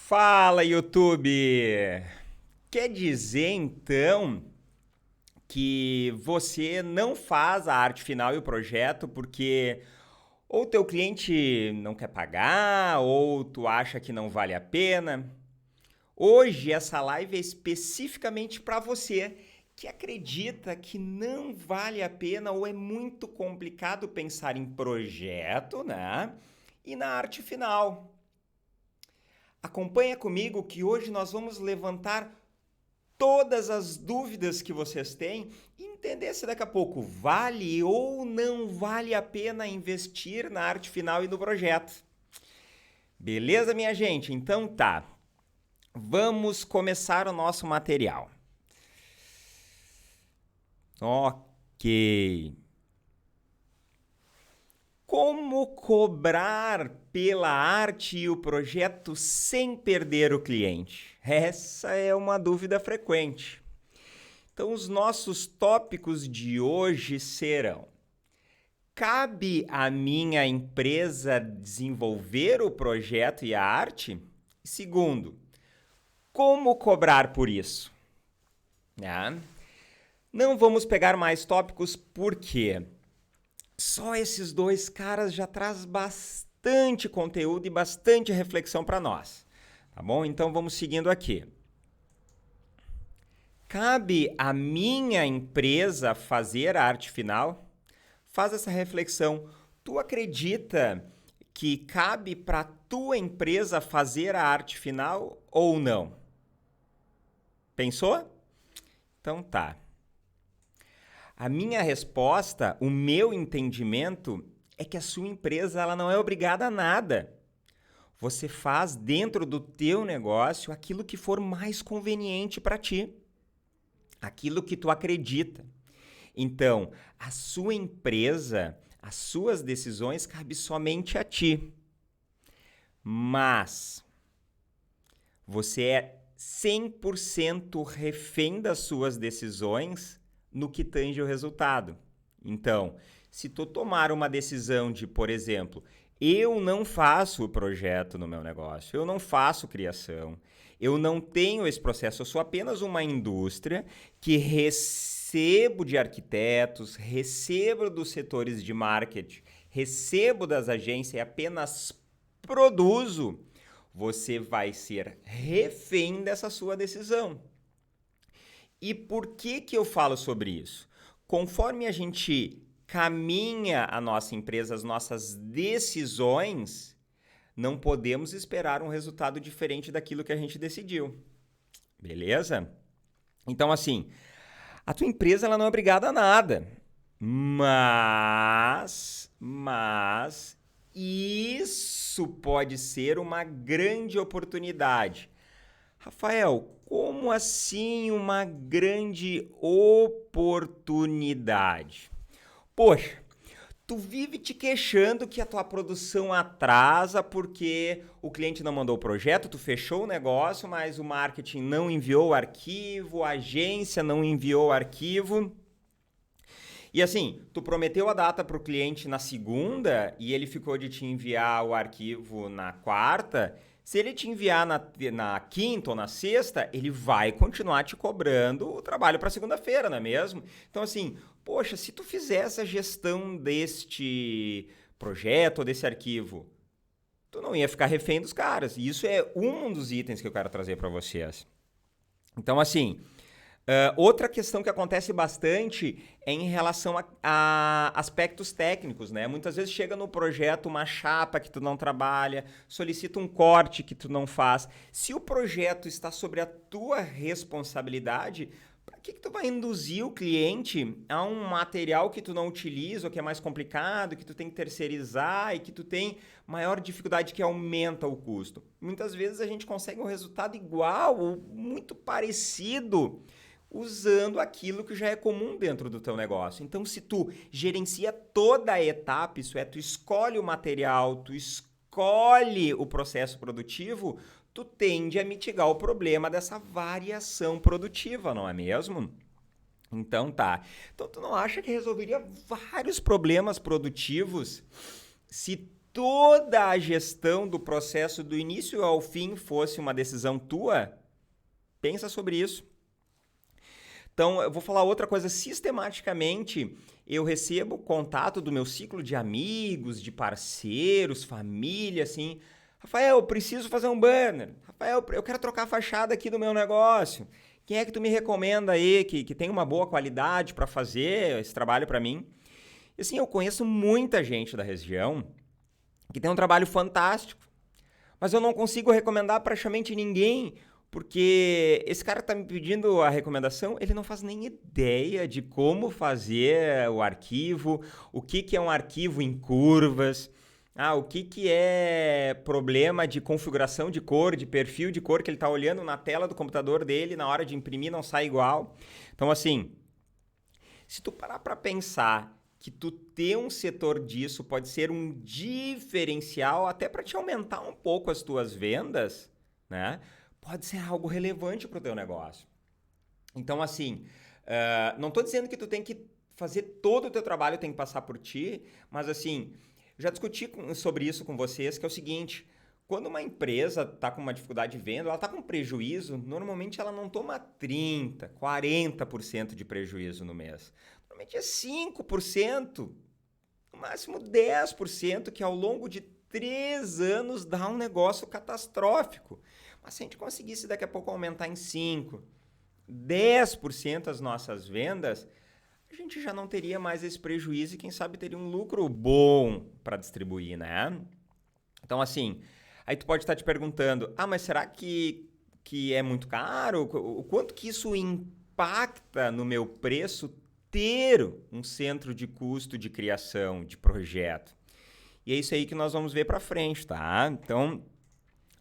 Fala, YouTube! Quer dizer, então, que você não faz a arte final e o projeto porque ou teu cliente não quer pagar, ou tu acha que não vale a pena? Hoje essa live é especificamente para você que acredita que não vale a pena ou é muito complicado pensar em projeto, né? E na arte final. Acompanha comigo que hoje nós vamos levantar todas as dúvidas que vocês têm e entender se daqui a pouco vale ou não vale a pena investir na arte final e no projeto. Beleza, minha gente? Então tá. Vamos começar o nosso material. Ok. Como cobrar pela arte e o projeto sem perder o cliente? Essa é uma dúvida frequente. Então, os nossos tópicos de hoje serão: cabe à minha empresa desenvolver o projeto e a arte? Segundo, como cobrar por isso? Não vamos pegar mais tópicos porque só esses dois caras já traz bastante conteúdo e bastante reflexão para nós. Tá bom? Então vamos seguindo aqui. Cabe à minha empresa fazer a arte final? Faz essa reflexão. Tu acredita que cabe para tua empresa fazer a arte final ou não? Pensou? Então tá. A minha resposta, o meu entendimento é que a sua empresa ela não é obrigada a nada. Você faz dentro do teu negócio aquilo que for mais conveniente para ti, aquilo que tu acredita. Então, a sua empresa, as suas decisões cabem somente a ti. Mas você é 100% refém das suas decisões no que tange o resultado. Então, se tu tomar uma decisão de, por exemplo, eu não faço o projeto no meu negócio, eu não faço criação, eu não tenho esse processo, eu sou apenas uma indústria que recebo de arquitetos, recebo dos setores de marketing, recebo das agências e apenas produzo, você vai ser refém dessa sua decisão. E por que eu falo sobre isso? Conforme a gente caminha a nossa empresa, as nossas decisões, não podemos esperar um resultado diferente daquilo que a gente decidiu. Beleza? Então, assim, a tua empresa ela não é obrigada a nada. Mas isso pode ser uma grande oportunidade. Rafael, como assim uma grande oportunidade? Poxa, tu vive te queixando que a tua produção atrasa porque o cliente não mandou o projeto, tu fechou o negócio, mas o marketing não enviou o arquivo, a agência não enviou o arquivo. E assim, tu prometeu a data para o cliente na segunda e ele ficou de te enviar o arquivo na quarta. Se ele te enviar na quinta ou na sexta, ele vai continuar te cobrando o trabalho para segunda-feira, não é mesmo? Então assim, poxa, se tu fizesse a gestão deste projeto ou desse arquivo, tu não ia ficar refém dos caras. E isso é um dos itens que eu quero trazer para vocês. Então assim, outra questão que acontece bastante é em relação a aspectos técnicos, né? Muitas vezes chega no projeto uma chapa que tu não trabalha, solicita um corte que tu não faz. Se o projeto está sobre a tua responsabilidade, para que tu vai induzir o cliente a um material que tu não utiliza, ou que é mais complicado, que tu tem que terceirizar e que tu tem maior dificuldade que aumenta o custo? Muitas vezes a gente consegue um resultado igual ou muito parecido usando aquilo que já é comum dentro do teu negócio. Então, se tu gerencia toda a etapa, isso é, tu escolhe o material, tu escolhe o processo produtivo, tu tende a mitigar o problema dessa variação produtiva, não é mesmo? Então tá. Então tu não acha que resolveria vários problemas produtivos se toda a gestão do processo do início ao fim fosse uma decisão tua? Pensa sobre isso. Então, eu vou falar outra coisa. Sistematicamente, eu recebo contato do meu ciclo de amigos, de parceiros, família, assim. Rafael, eu preciso fazer um banner. Rafael, eu quero trocar a fachada aqui do meu negócio. Quem é que tu me recomenda aí que tem uma boa qualidade para fazer esse trabalho para mim? E assim, eu conheço muita gente da região que tem um trabalho fantástico, mas eu não consigo recomendar praticamente ninguém, porque esse cara que tá me pedindo a recomendação, ele não faz nem ideia de como fazer o arquivo, o que é um arquivo em curvas, o que é problema de configuração de cor, de perfil de cor que ele está olhando na tela do computador dele, na hora de imprimir não sai igual. Então, assim, se tu parar para pensar que tu ter um setor disso pode ser um diferencial até para te aumentar um pouco as tuas vendas, né? Pode ser algo relevante para o teu negócio. Então, assim, não estou dizendo que tu tem que fazer todo o teu trabalho, tem que passar por ti, mas assim, já discuti sobre isso com vocês, que é o seguinte, quando uma empresa está com uma dificuldade de venda, ela está com prejuízo, normalmente ela não toma 30%, 40% de prejuízo no mês. Normalmente é 5%, no máximo 10%, que ao longo de 3 anos dá um negócio catastrófico. Mas se a gente conseguisse daqui a pouco aumentar em 5%, 10% as nossas vendas, a gente já não teria mais esse prejuízo e quem sabe teria um lucro bom para distribuir, né? Então assim, aí tu pode estar te perguntando, mas será que é muito caro? O quanto que isso impacta no meu preço ter um centro de custo de criação de projeto? E é isso aí que nós vamos ver para frente, tá? Então,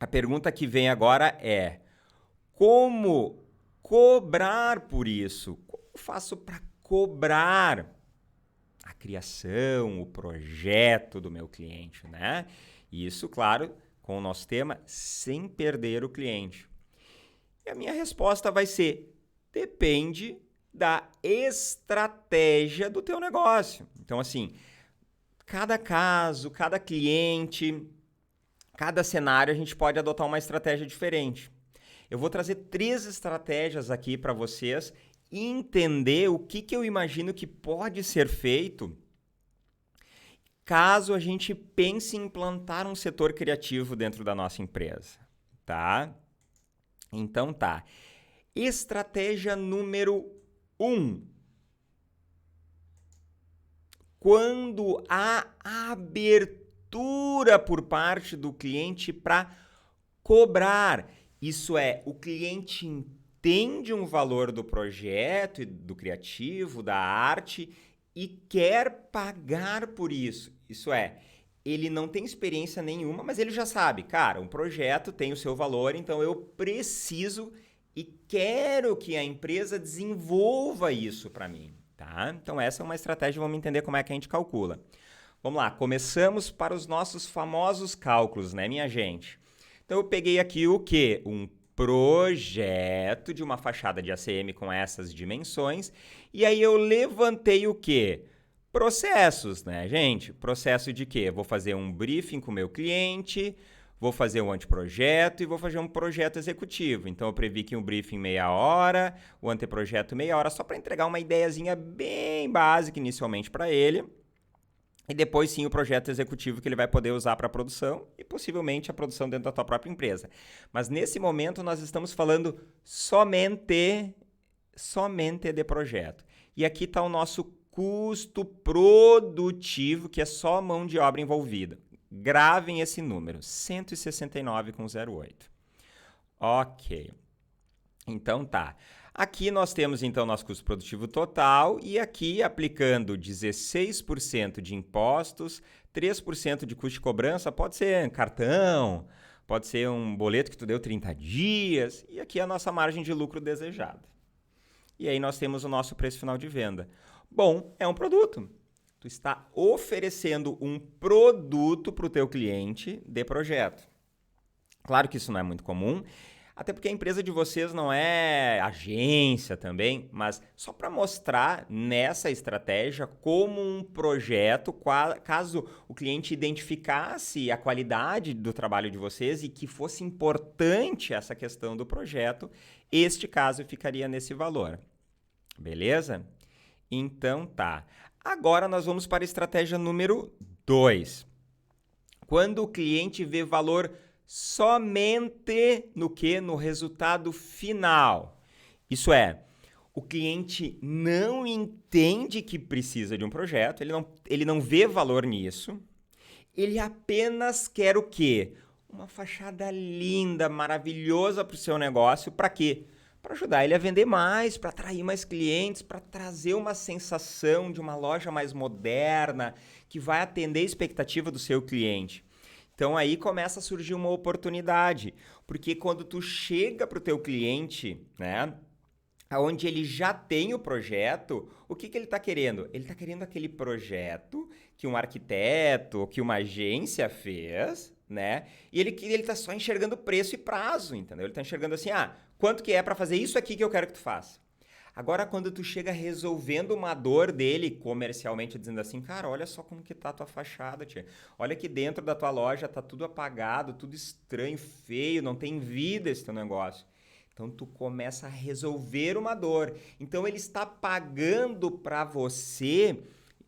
a pergunta que vem agora é: como cobrar por isso? Como eu faço para cobrar a criação, o projeto do meu cliente, né? Isso, claro, com o nosso tema, sem perder o cliente. E a minha resposta vai ser: depende da estratégia do teu negócio. Então, assim, cada caso, cada cliente, cada cenário, a gente pode adotar uma estratégia diferente. Eu vou trazer 3 estratégias aqui para vocês entender o que eu imagino que pode ser feito caso a gente pense em implantar um setor criativo dentro da nossa empresa, tá? Então tá. Estratégia número 1. Quando há abertura por parte do cliente para cobrar, isso é, o cliente entende um valor do projeto, do criativo, da arte e quer pagar por isso. Isso é, ele não tem experiência nenhuma, mas ele já sabe, cara, um projeto tem o seu valor, então eu preciso e quero que a empresa desenvolva isso para mim, tá? Então essa é uma estratégia, vamos entender como é que a gente calcula. Vamos lá, começamos para os nossos famosos cálculos, né, minha gente? Então eu peguei aqui o quê? Um projeto de uma fachada de ACM com essas dimensões e aí eu levantei o quê? Processos, né, gente? Processo de quê? Vou fazer um briefing com o meu cliente, vou fazer um anteprojeto e vou fazer um projeto executivo. Então eu previ que um briefing meia hora, o anteprojeto meia hora, só para entregar uma ideiazinha bem básica inicialmente para ele. E depois sim o projeto executivo que ele vai poder usar para a produção e possivelmente a produção dentro da tua própria empresa. Mas nesse momento nós estamos falando somente de projeto. E aqui está o nosso custo produtivo, que é só mão de obra envolvida. Gravem esse número, 169,08. Ok. Então tá. Aqui nós temos então nosso custo produtivo total e aqui aplicando 16% de impostos, 3% de custo de cobrança, pode ser cartão, pode ser um boleto que tu deu 30 dias e aqui a nossa margem de lucro desejada. E aí nós temos o nosso preço final de venda. Bom, é um produto. Tu está oferecendo um produto para o teu cliente de projeto. Claro que isso não é muito comum. Até porque a empresa de vocês não é agência também, mas só para mostrar nessa estratégia como um projeto, caso o cliente identificasse a qualidade do trabalho de vocês e que fosse importante essa questão do projeto, este caso ficaria nesse valor. Beleza? Então tá. Agora nós vamos para a estratégia número 2. Quando o cliente vê valor somente no que? No resultado final. Isso é, o cliente não entende que precisa de um projeto, ele não vê valor nisso, ele apenas quer o quê? Uma fachada linda, maravilhosa para o seu negócio. Para quê? Para ajudar ele a vender mais, para atrair mais clientes, para trazer uma sensação de uma loja mais moderna, que vai atender a expectativa do seu cliente. Então aí começa a surgir uma oportunidade, porque quando tu chega para o teu cliente, né, onde ele já tem o projeto, o que ele está querendo? Ele está querendo aquele projeto que um arquiteto, que uma agência fez, né? E ele está só enxergando preço e prazo, entendeu? Ele está enxergando assim, quanto que é para fazer isso aqui que eu quero que tu faça? Agora, quando tu chega resolvendo uma dor dele comercialmente, dizendo assim, cara, olha só como que tá a tua fachada, tia. Olha que dentro da tua loja tá tudo apagado, tudo estranho, feio, não tem vida esse teu negócio. Então, tu começa a resolver uma dor. Então, ele está pagando para você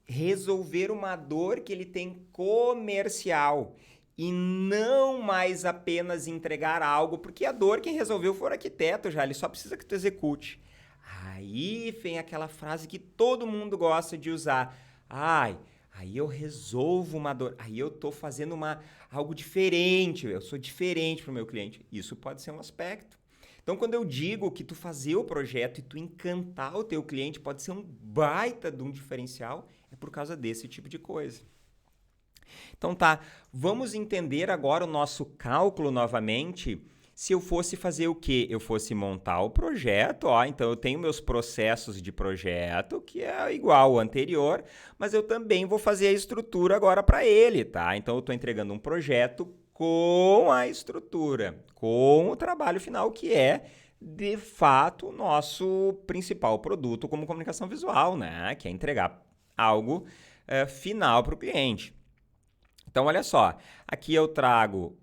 resolver uma dor que ele tem comercial. E não mais apenas entregar algo, porque a dor quem resolveu foi o arquiteto já, ele só precisa que tu execute. Aí vem aquela frase que todo mundo gosta de usar. Aí eu resolvo uma dor. Aí eu tô fazendo algo diferente. Eu sou diferente para o meu cliente. Isso pode ser um aspecto. Então, quando eu digo que tu fazer o projeto e tu encantar o teu cliente pode ser um baita de um diferencial, é por causa desse tipo de coisa. Então tá, vamos entender agora o nosso cálculo novamente. Se eu fosse fazer o quê? Eu fosse montar o projeto, então eu tenho meus processos de projeto, que é igual ao anterior, mas eu também vou fazer a estrutura agora para ele, tá? Então eu estou entregando um projeto com a estrutura, com o trabalho final, que é, de fato, o nosso principal produto como comunicação visual, né? Que é entregar algo final para o cliente. Então, olha só, aqui eu trago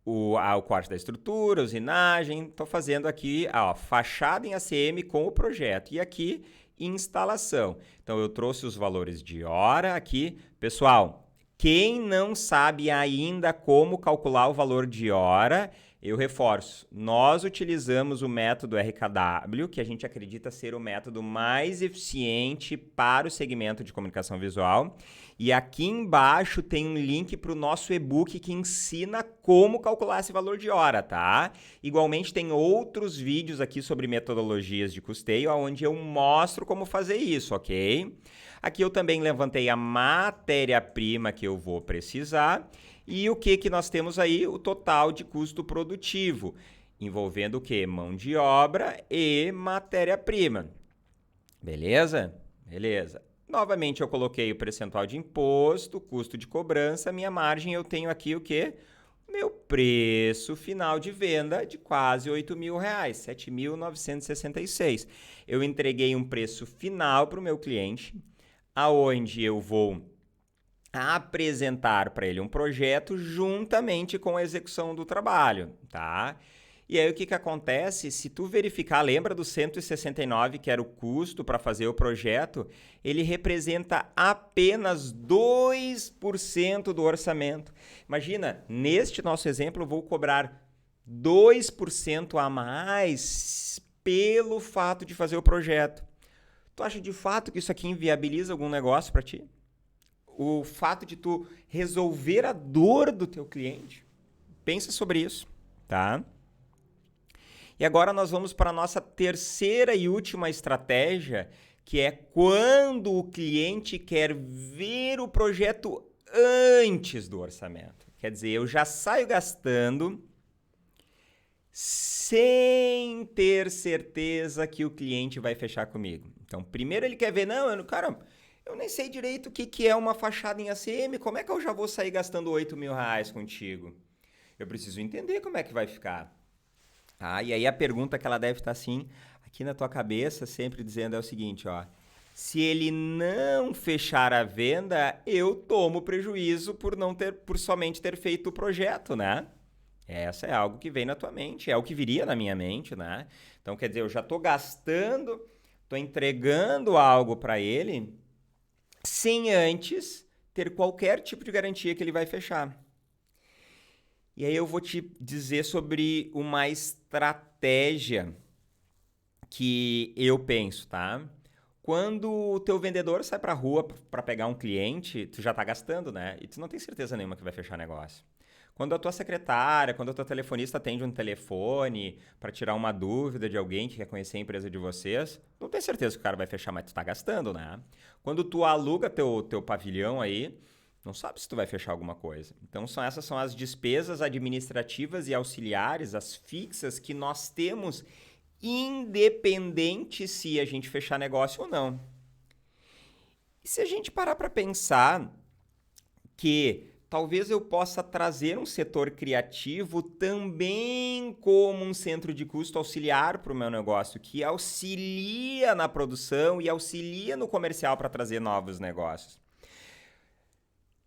o corte da estrutura, usinagem, estou fazendo aqui fachada em ACM com o projeto. E aqui, instalação. Então, eu trouxe os valores de hora aqui. Pessoal, quem não sabe ainda como calcular o valor de hora, eu reforço. Nós utilizamos o método RKW, que a gente acredita ser o método mais eficiente para o segmento de comunicação visual. E aqui embaixo tem um link para o nosso e-book que ensina como calcular esse valor de hora, tá? Igualmente tem outros vídeos aqui sobre metodologias de custeio, onde eu mostro como fazer isso, ok? Aqui eu também levantei a matéria-prima que eu vou precisar e o que nós temos aí? O total de custo produtivo, envolvendo o quê? Mão de obra e matéria-prima. Beleza? Beleza. Novamente eu coloquei o percentual de imposto, custo de cobrança, minha margem eu tenho aqui o quê? Meu preço final de venda de quase R$8.000, 7.966. Eu entreguei um preço final para o meu cliente, aonde eu vou apresentar para ele um projeto juntamente com a execução do trabalho, tá? E aí o que acontece? Se tu verificar, lembra do 169, que era o custo para fazer o projeto, ele representa apenas 2% do orçamento. Imagina, neste nosso exemplo, eu vou cobrar 2% a mais pelo fato de fazer o projeto. Tu acha de fato que isso aqui inviabiliza algum negócio para ti? O fato de tu resolver a dor do teu cliente? Pensa sobre isso, tá? E agora nós vamos para a nossa terceira e última estratégia, que é quando o cliente quer ver o projeto antes do orçamento. Quer dizer, eu já saio gastando sem ter certeza que o cliente vai fechar comigo. Então, primeiro ele quer ver, cara, eu nem sei direito o que é uma fachada em ACM, como é que eu já vou sair gastando R$8.000 contigo? Eu preciso entender como é que vai ficar. E aí a pergunta que ela deve estar assim, aqui na tua cabeça, sempre dizendo é o seguinte, ó. Se ele não fechar a venda, eu tomo prejuízo por somente ter feito o projeto, né? Essa é algo que vem na tua mente, é o que viria na minha mente, né? Então, quer dizer, eu já estou gastando, estou entregando algo para ele sem antes ter qualquer tipo de garantia que ele vai fechar. E aí eu vou te dizer sobre uma estratégia que eu penso, tá? Quando o teu vendedor sai para a rua para pegar um cliente, tu já está gastando, né? E tu não tem certeza nenhuma que vai fechar negócio. Quando a tua secretária, quando a tua telefonista atende um telefone para tirar uma dúvida de alguém que quer conhecer a empresa de vocês, não tem certeza que o cara vai fechar, mas tu tá gastando, né? Quando tu aluga teu pavilhão aí, não sabe se tu vai fechar alguma coisa. Então essas são as despesas administrativas e auxiliares, as fixas que nós temos, independente se a gente fechar negócio ou não. E se a gente parar para pensar que talvez eu possa trazer um setor criativo também como um centro de custo auxiliar para o meu negócio, que auxilia na produção e auxilia no comercial para trazer novos negócios.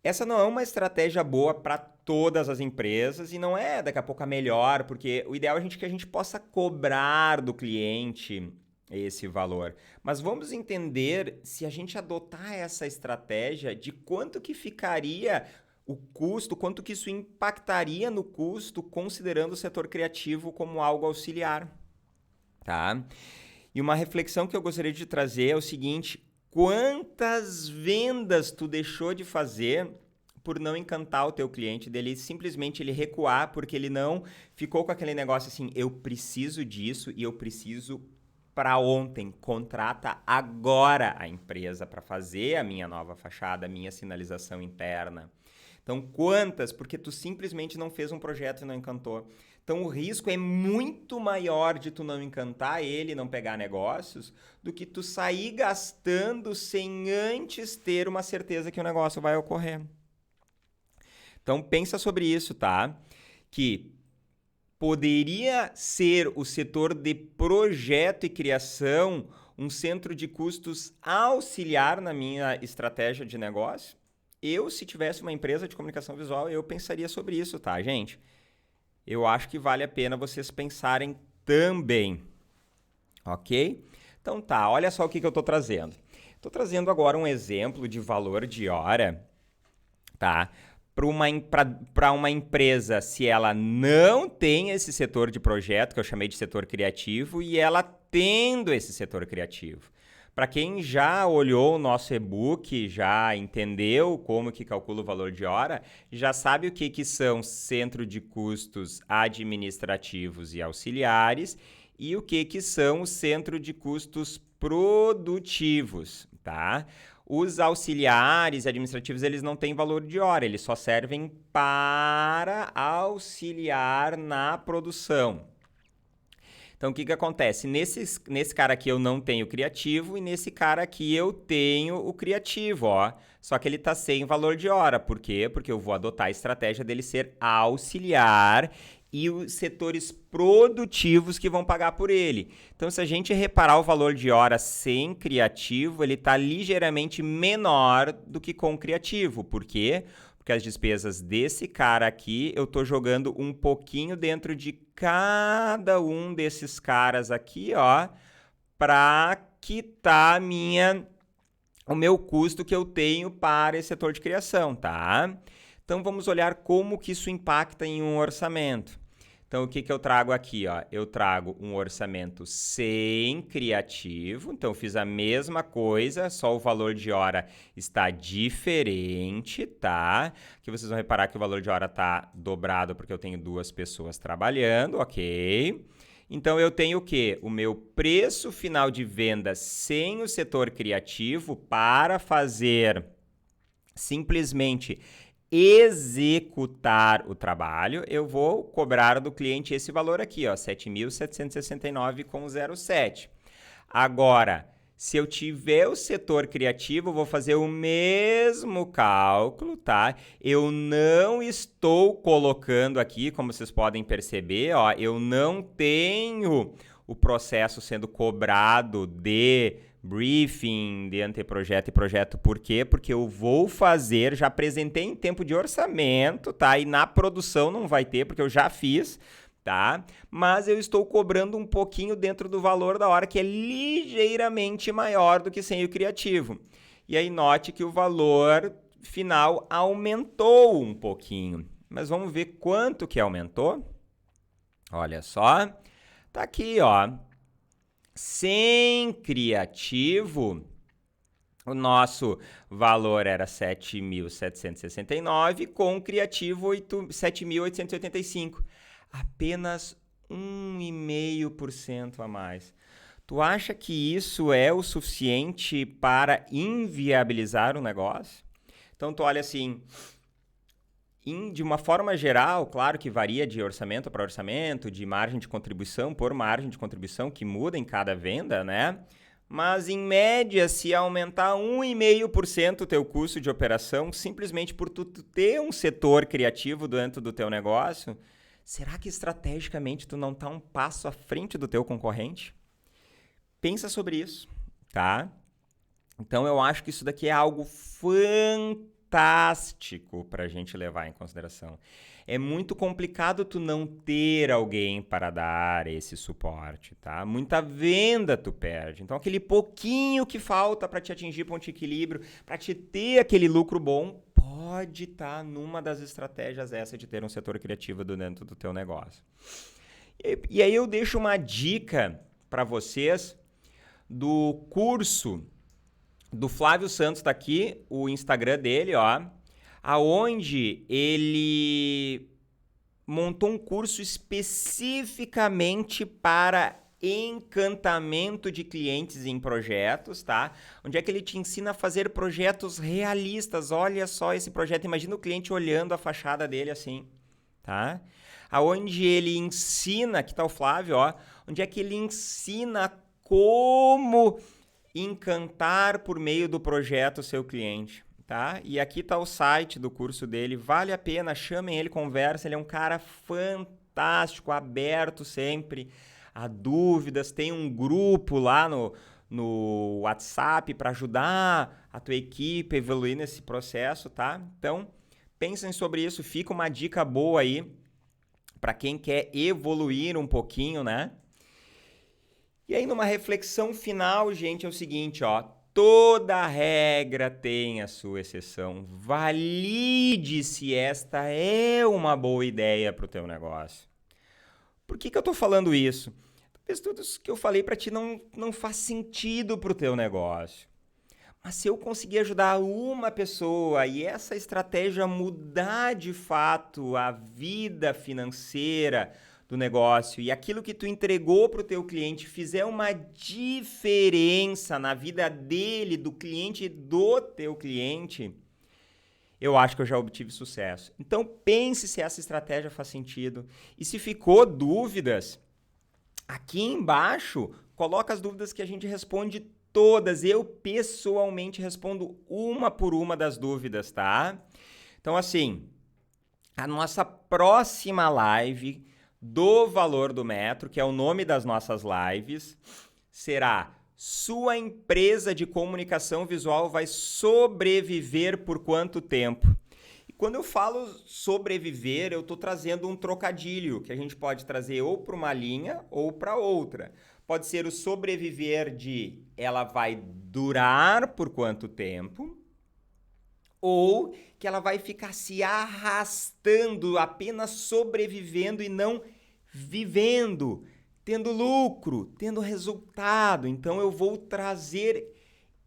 Essa não é uma estratégia boa para todas as empresas e não é daqui a pouco a melhor, porque o ideal é que a gente possa cobrar do cliente esse valor. Mas vamos entender, se a gente adotar essa estratégia, de quanto que ficaria o custo, quanto que isso impactaria no custo, considerando o setor criativo como algo auxiliar, tá? E uma reflexão que eu gostaria de trazer é o seguinte: quantas vendas tu deixou de fazer por não encantar o teu cliente, dele simplesmente ele recuar porque ele não ficou com aquele negócio assim, eu preciso disso e eu preciso para ontem, contrata agora a empresa para fazer a minha nova fachada, a minha sinalização interna. Então, quantas? Porque tu simplesmente não fez um projeto e não encantou. Então, o risco é muito maior de tu não encantar ele, não pegar negócios, do que tu sair gastando sem antes ter uma certeza que o negócio vai ocorrer. Então, pensa sobre isso, tá? Que poderia ser o setor de projeto e criação um centro de custos auxiliar na minha estratégia de negócio? Eu, se tivesse uma empresa de comunicação visual, eu pensaria sobre isso, tá, gente? Eu acho que vale a pena vocês pensarem também, ok? Então tá, olha só o que eu estou trazendo. Estou trazendo agora um exemplo de valor de hora, tá? Para uma empresa, se ela não tem esse setor de projeto, que eu chamei de setor criativo, e ela tendo esse setor criativo. Para quem já olhou o nosso e-book, já entendeu como que calcula o valor de hora, já sabe o que são centro de custos administrativos e auxiliares e o que são o centro de custos produtivos, tá? Os auxiliares administrativos, eles não têm valor de hora, eles só servem para auxiliar na produção. Então, o que acontece? Nesse cara aqui eu não tenho criativo e nesse cara aqui eu tenho o criativo, ó. Só que ele tá sem valor de hora. Por quê? Porque eu vou adotar a estratégia dele ser auxiliar e os setores produtivos que vão pagar por ele. Então, se a gente reparar o valor de hora sem criativo, ele tá ligeiramente menor do que com criativo. Por quê? Porque as despesas desse cara aqui, eu tô jogando um pouquinho dentro de cada um desses caras aqui, ó, para quitar o meu custo que eu tenho para esse setor de criação, tá? Então, vamos olhar como que isso impacta em um orçamento. Então, o que eu trago aqui? Ó? Eu trago um orçamento sem criativo. Então, fiz a mesma coisa, só o valor de hora está diferente, tá? Aqui vocês vão reparar que o valor de hora está dobrado porque eu tenho 2 pessoas trabalhando, ok? Então, eu tenho o quê? O meu preço final de venda sem o setor criativo para fazer simplesmente executar o trabalho, eu vou cobrar do cliente esse valor aqui, ó, R$ 7.769,07. Agora, Se eu tiver o setor criativo, eu vou fazer o mesmo cálculo, tá? Eu não estou colocando aqui, como vocês podem perceber, ó, eu não tenho o processo sendo cobrado de briefing, de anteprojeto e projeto. Por quê? Porque eu vou fazer, já apresentei em tempo de orçamento, tá? E na produção não vai ter, porque eu já fiz, tá? Mas eu estou cobrando um pouquinho dentro do valor da hora, que é ligeiramente maior do que sem o criativo. E aí note que o valor final aumentou um pouquinho. Mas vamos ver quanto que aumentou. Olha só. Tá aqui, ó. Sem criativo, o nosso valor era 7.769, com criativo 7.885. Apenas 1,5% a mais. Tu acha que isso é o suficiente para inviabilizar o negócio? Então tu olha assim, de uma forma geral, claro que varia de orçamento para orçamento, de margem de contribuição por margem de contribuição, que muda em cada venda, né? Mas, em média, se aumentar 1,5% o teu custo de operação, simplesmente por tu ter um setor criativo dentro do teu negócio, será que estrategicamente tu não está um passo à frente do teu concorrente? Pensa sobre isso, tá? Então, eu acho que isso daqui é algo fantástico para a gente levar em consideração. É muito complicado tu não ter alguém para dar esse suporte, tá? Muita venda tu perde. Então, aquele pouquinho que falta para te atingir ponto de equilíbrio, para te ter aquele lucro bom, pode estar numa das estratégias essa de ter um setor criativo dentro do teu negócio. E aí eu deixo uma dica para vocês do curso do Flávio Santos, tá aqui, o Instagram dele, ó, aonde ele montou um curso especificamente para encantamento de clientes em projetos, tá? Onde é que ele te ensina a fazer projetos realistas. Olha só esse projeto, imagina o cliente olhando a fachada dele assim, tá? Aonde ele ensina, aqui tá o Flávio, ó, onde é que ele ensina como encantar por meio do projeto o seu cliente, tá? E aqui está o site do curso dele, vale a pena, chamem ele, conversa, ele é um cara fantástico, aberto sempre a dúvidas, tem um grupo lá no WhatsApp para ajudar a tua equipe a evoluir nesse processo, tá? Então, pensem sobre isso, fica uma dica boa aí para quem quer evoluir um pouquinho, né? E aí, numa reflexão final, gente, é o seguinte, ó. Toda regra tem a sua exceção. Valide se esta é uma boa ideia para o teu negócio. Por que eu estou falando isso? Talvez tudo isso que eu falei para ti não faz sentido para o teu negócio. Mas se eu conseguir ajudar uma pessoa e essa estratégia mudar de fato a vida financeira do negócio e aquilo que tu entregou para o teu cliente fizer uma diferença na vida dele, do cliente e do teu cliente, eu acho que eu já obtive sucesso. Então pense se essa estratégia faz sentido. E se ficou dúvidas, aqui embaixo coloca as dúvidas que a gente responde todas. Eu pessoalmente respondo uma por uma das dúvidas, tá? Então assim, a nossa próxima live do Valor do Metro, que é o nome das nossas lives, será: sua empresa de comunicação visual vai sobreviver por quanto tempo? E quando eu falo sobreviver, eu estou trazendo um trocadilho, que a gente pode trazer ou para uma linha ou para outra. Pode ser o sobreviver de ela vai durar por quanto tempo, ou que ela vai ficar se arrastando, apenas sobrevivendo e não vivendo, tendo lucro, tendo resultado. Então eu vou trazer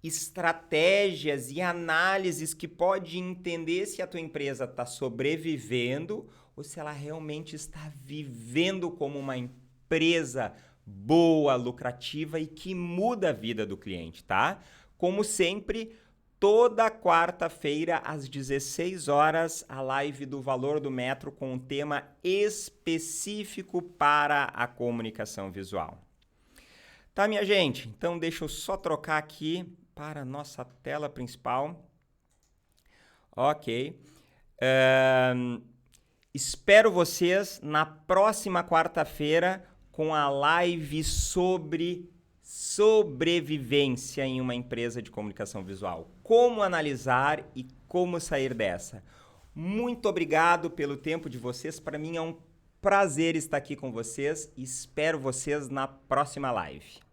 estratégias e análises que pode entender se a tua empresa está sobrevivendo ou se ela realmente está vivendo como uma empresa boa, lucrativa e que muda a vida do cliente, tá? Como sempre, toda quarta-feira, às 16 horas, a live do Valor do Metro com um tema específico para a comunicação visual. Tá, minha gente? Então, deixa eu só trocar aqui para a nossa tela principal. Ok. Espero vocês na próxima quarta-feira com a live sobre sobrevivência em uma empresa de comunicação visual. Como analisar e como sair dessa. Muito obrigado pelo tempo de vocês. Para mim é um prazer estar aqui com vocês. Espero vocês na próxima live.